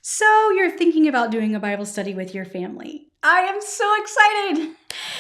So you're thinking about doing a Bible study with your family. I am so excited!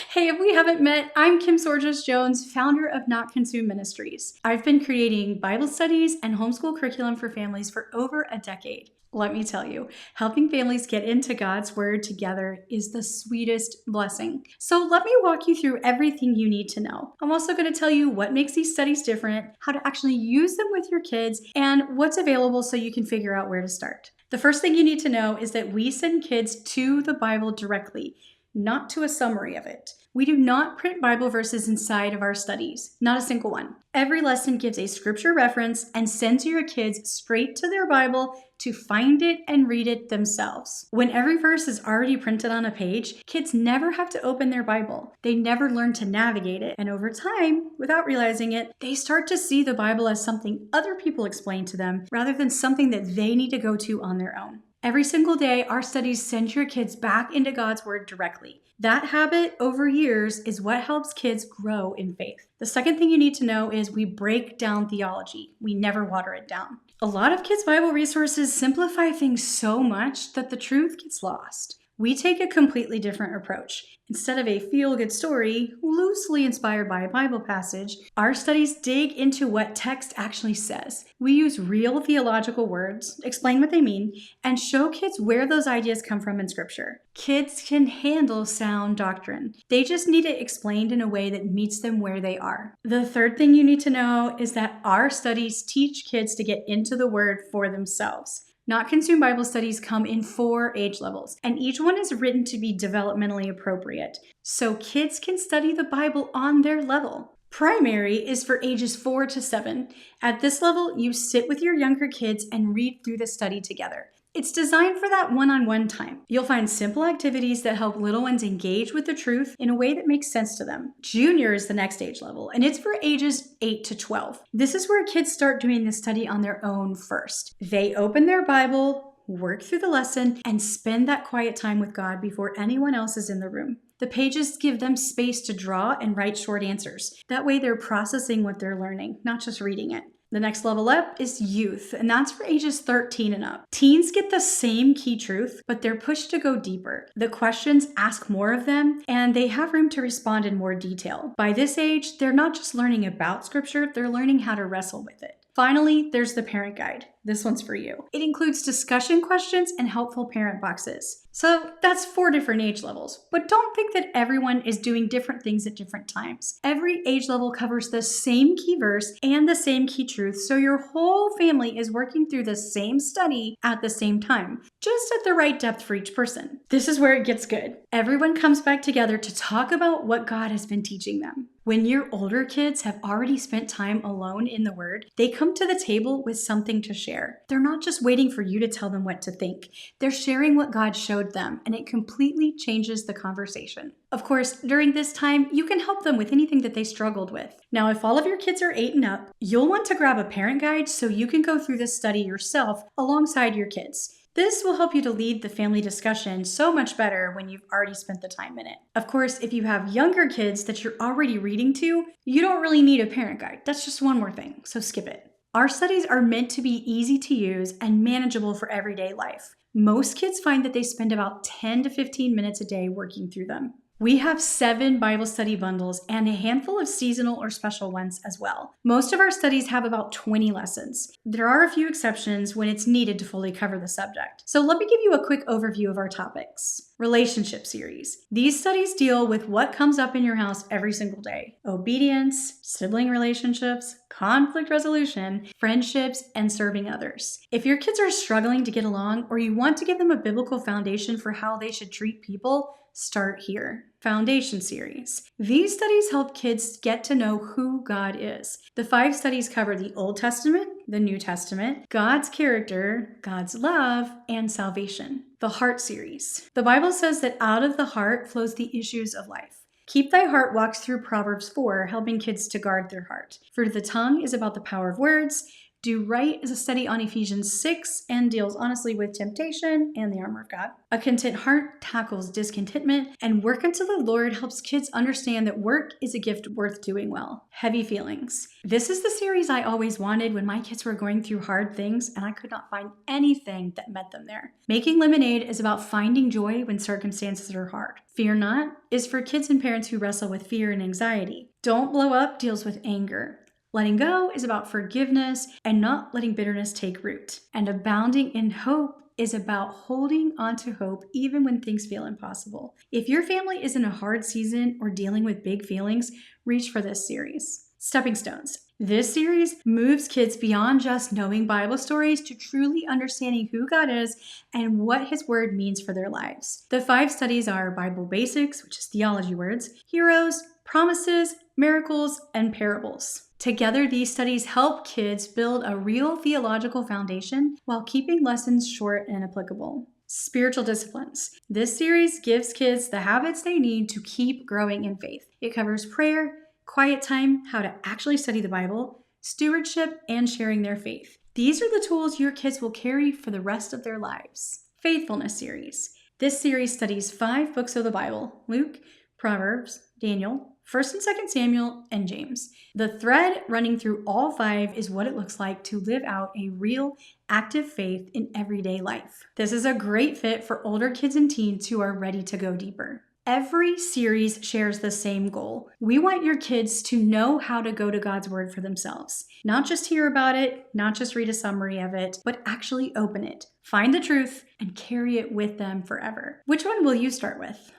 Hey, if we haven't met, I'm Kim Sorgius Jones, founder of Not Consumed Ministries. I've been creating Bible studies and homeschool curriculum for families for over a decade. Let me tell you, helping families get into God's Word together is the sweetest blessing. So let me walk you through everything you need to know. I'm also going to tell you what makes these studies different, how to actually use them with your kids, and what's available so you can figure out where to start. The first thing you need to know is that we send kids to the Bible directly, not to a summary of it. We do not print Bible verses inside of our studies, not a single one. Every lesson gives a scripture reference and sends your kids straight to their Bible to find it and read it themselves. When every verse is already printed on a page, kids never have to open their Bible. They never learn to navigate it, and over time, without realizing it, they start to see the Bible as something other people explain to them rather than something that they need to go to on their own. Every single day, our studies send your kids back into God's Word directly. That habit over years is what helps kids grow in faith. The second thing you need to know is we break down theology. We never water it down. A lot of kids' Bible resources simplify things so much that the truth gets lost. We take a completely different approach. Instead of a feel-good story, loosely inspired by a Bible passage, our studies dig into what text actually says. We use real theological words, explain what they mean, and show kids where those ideas come from in Scripture. Kids can handle sound doctrine. They just need it explained in a way that meets them where they are. The third thing you need to know is that our studies teach kids to get into the Word for themselves. Not Consumed Bible studies come in 4 age levels, and each one is written to be developmentally appropriate, so kids can study the Bible on their level. Primary is for ages 4 to 7. At this level, you sit with your younger kids and read through the study together. It's designed for that one-on-one time. You'll find simple activities that help little ones engage with the truth in a way that makes sense to them. Junior is the next age level, and it's for ages 8 to 12. This is where kids start doing the study on their own first. They open their Bible, work through the lesson, and spend that quiet time with God before anyone else is in the room. The pages give them space to draw and write short answers. That way they're processing what they're learning, not just reading it. The next level up is youth, and that's for ages 13 and up. Teens get the same key truth, but they're pushed to go deeper. The questions ask more of them, and they have room to respond in more detail. By this age, they're not just learning about Scripture, they're learning how to wrestle with it. Finally, there's the parent guide. This one's for you. It includes discussion questions and helpful parent boxes. So that's 4 different age levels, but don't think that everyone is doing different things at different times. Every age level covers the same key verse and the same key truth, so your whole family is working through the same study at the same time, just at the right depth for each person. This is where it gets good. Everyone comes back together to talk about what God has been teaching them. When your older kids have already spent time alone in the Word, they come to the table with something to share. They're not just waiting for you to tell them what to think. They're sharing what God showed them, and it completely changes the conversation. Of course, during this time, you can help them with anything that they struggled with. Now, if all of your kids are 8 and up, you'll want to grab a parent guide so you can go through this study yourself alongside your kids. This will help you to lead the family discussion so much better when you've already spent the time in it. Of course, if you have younger kids that you're already reading to, you don't really need a parent guide. That's just one more thing, so skip it. Our studies are meant to be easy to use and manageable for everyday life. Most kids find that they spend about 10 to 15 minutes a day working through them. We have 7 Bible study bundles and a handful of seasonal or special ones as well. Most of our studies have about 20 lessons. There are a few exceptions when it's needed to fully cover the subject. So let me give you a quick overview of our topics. Relationship series. These studies deal with what comes up in your house every single day. Obedience, sibling relationships, conflict resolution, friendships, and serving others. If your kids are struggling to get along or you want to give them a biblical foundation for how they should treat people, start here. Foundation series. These studies help kids get to know who God is. The 5 studies cover the Old Testament, the New Testament, God's character, God's love, and salvation. The Heart series. The Bible says that out of the heart flows the issues of life. Keep Thy Heart walks through Proverbs 4, helping kids to guard their heart. Fruit of the tongue is about the power of words. Do Right is a study on Ephesians 6 and deals honestly with temptation and the armor of God. A Content Heart tackles discontentment, and Work Unto the Lord helps kids understand that work is a gift worth doing well. Heavy Feelings. This is the series I always wanted when my kids were going through hard things and I could not find anything that met them there. Making Lemonade is about finding joy when circumstances are hard. Fear Not is for kids and parents who wrestle with fear and anxiety. Don't Blow Up deals with anger. Letting Go is about forgiveness and not letting bitterness take root. And Abounding in Hope is about holding on to hope even when things feel impossible. If your family is in a hard season or dealing with big feelings, reach for this series. Stepping Stones. This series moves kids beyond just knowing Bible stories to truly understanding who God is and what His Word means for their lives. The 5 studies are Bible Basics, which is theology words, Heroes, Promises, Miracles, and Parables. Together, these studies help kids build a real theological foundation while keeping lessons short and applicable. Spiritual Disciplines. This series gives kids the habits they need to keep growing in faith. It covers prayer, quiet time, how to actually study the Bible, stewardship, and sharing their faith. These are the tools your kids will carry for the rest of their lives. Faithfulness Series. This series studies 5 books of the Bible: Luke, Proverbs, Daniel, 1st and 2nd Samuel, and James. The thread running through all 5 is what it looks like to live out a real, active faith in everyday life. This is a great fit for older kids and teens who are ready to go deeper. Every series shares the same goal. We want your kids to know how to go to God's Word for themselves. Not just hear about it, not just read a summary of it, but actually open it, find the truth, and carry it with them forever. Which one will you start with?